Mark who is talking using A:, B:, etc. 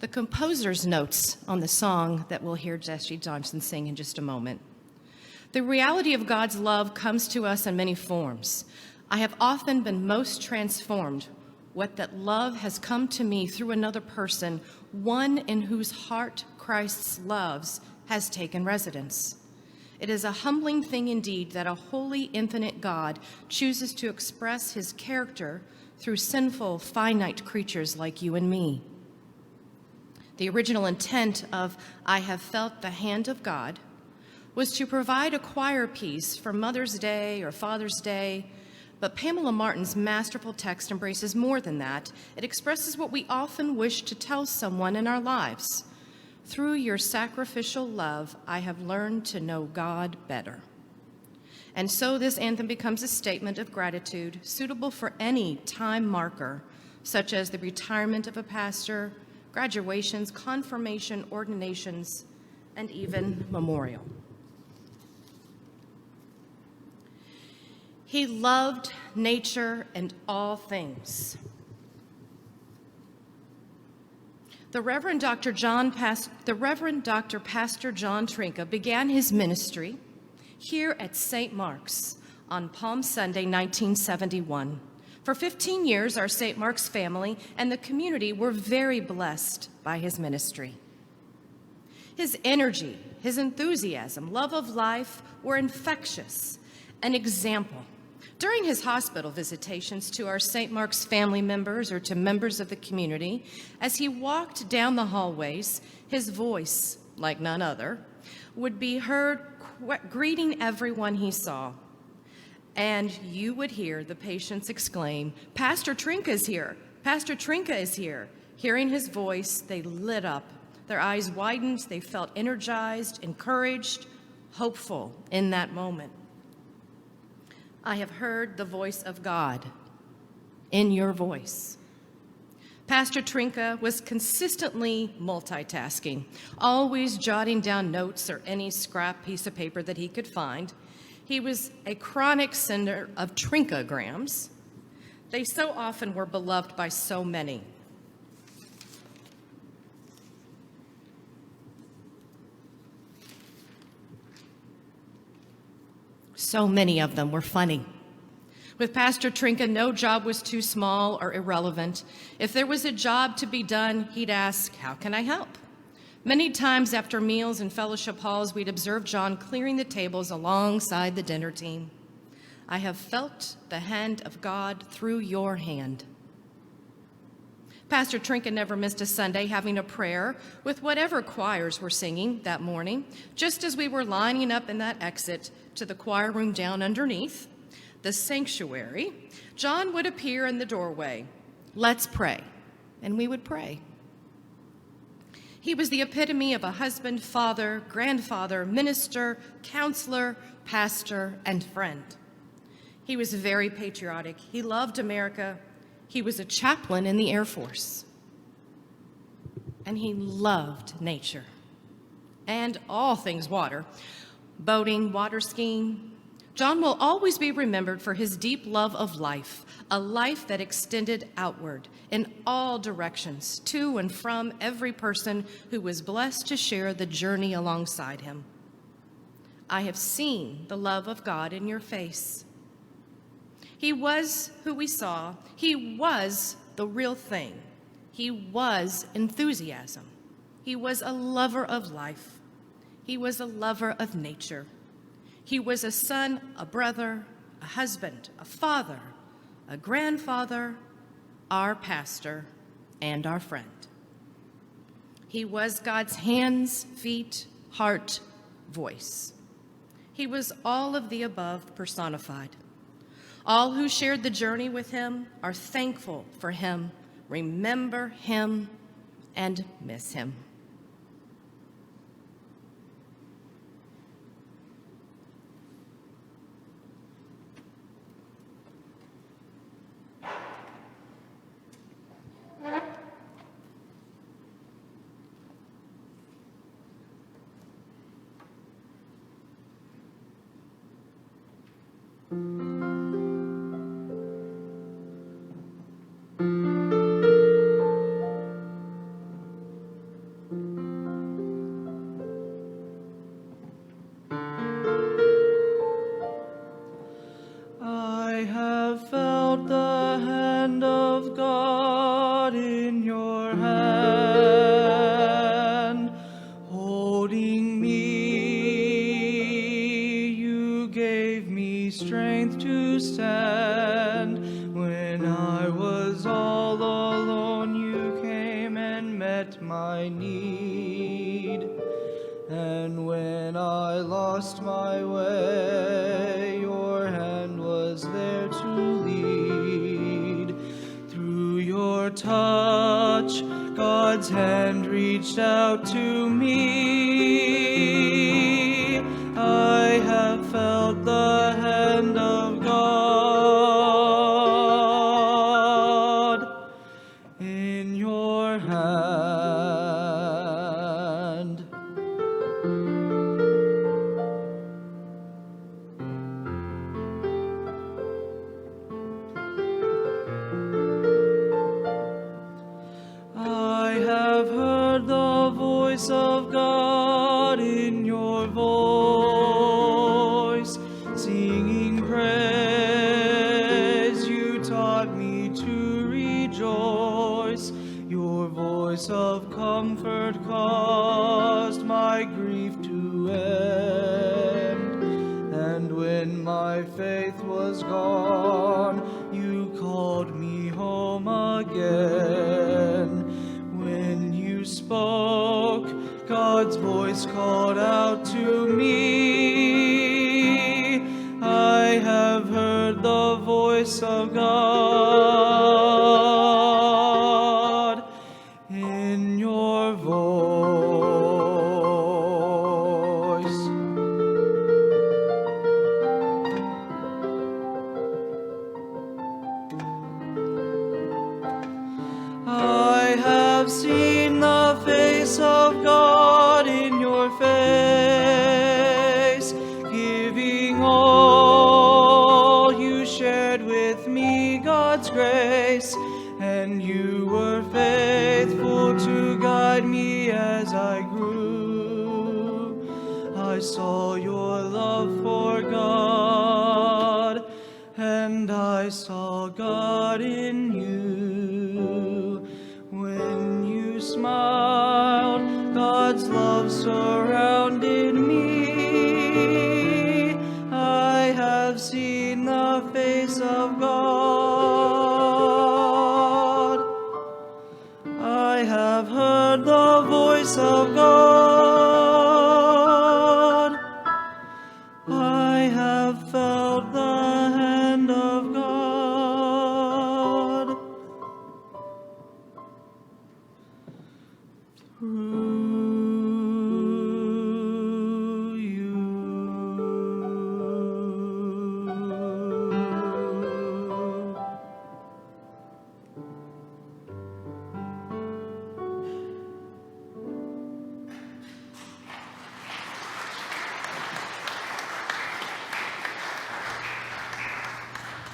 A: the composer's notes on the song that we'll hear Jesse Johnson sing in just a moment. The reality of God's love comes to us in many forms. I have often been most transformed what that love has come to me through another person, one in whose heart Christ's loves has taken residence. It is a humbling thing indeed that a holy, infinite God chooses to express his character through sinful, finite creatures like you and me. The original intent of I Have Felt the Hand of God was to provide a choir piece for Mother's Day or Father's Day, but Pamela Martin's masterful text embraces more than that. It expresses what we often wish to tell someone in our lives. Through your sacrificial love, I have learned to know God better. And so this anthem becomes a statement of gratitude suitable for any time marker, such as the retirement of a pastor, graduations, confirmation, ordinations, and even memorial. He loved nature and all things. The Reverend Dr. Pastor John Trinka began his ministry here at St. Mark's on Palm Sunday, 1971. For 15 years, our St. Mark's family and the community were very blessed by his ministry. His energy, his enthusiasm, love of life were infectious, an example. During his hospital visitations to our St. Mark's family members or to members of the community, as he walked down the hallways, his voice, like none other, would be heard greeting everyone he saw. And you would hear the patients exclaim, "Pastor Trinka is here! Pastor Trinka is here!" Hearing his voice, they lit up. Their eyes widened. They felt energized, encouraged, hopeful in that moment. I have heard the voice of God in your voice. Pastor Trinka was consistently multitasking, always jotting down notes or any scrap piece of paper that he could find. He was a chronic sender of Trinkagrams. They so often were beloved by so many. So many of them were funny. With Pastor Trinka, no job was too small or irrelevant. If there was a job to be done, he'd ask, "How can I help?" Many times after meals in fellowship halls, we'd observe John clearing the tables alongside the dinner team. I have felt the hand of God through your hand. Pastor Trinka never missed a Sunday having a prayer with whatever choirs were singing that morning. Just as we were lining up in that exit to the choir room down underneath, the sanctuary, John would appear in the doorway. "Let's pray." And we would pray. He was the epitome of a husband, father, grandfather, minister, counselor, pastor, and friend. He was very patriotic. He loved America. He was a chaplain in the Air Force. And he loved nature and all things water, boating, water skiing. John will always be remembered for his deep love of life, a life that extended outward in all directions, to and from every person who was blessed to share the journey alongside him. I have seen the love of God in your face. He was who we saw. He was the real thing. He was enthusiasm. He was a lover of life. He was a lover of nature. He was a son, a brother, a husband, a father, a grandfather, our pastor, and our friend. He was God's hands, feet, heart, voice. He was all of the above personified. All who shared the journey with him are thankful for him, remember him, and miss him.
B: have felt the hand of God in your hand, holding me. You gave me strength to stand. When I was all alone, you came and met my need. And when I lost my way, your hand was there to lead. Through your touch, God's hand reached out to me. I have felt the hand of God in your hand. I have heard the voice of God in your voice, singing praise. You taught me to rejoice. Your voice of comfort caused my grief to end. And when my faith was gone, you called me home again. When you spoke, God's voice called out to me. I have heard the voice of God in your voice. I have seen the face of God in your face, giving all. You shared with me God's grace, and you were faithful to guide me as I grew. I saw your love for God, and I saw God in you. When you smiled, God's love surrounded me. I have seen the face of God. I have heard the voice of God.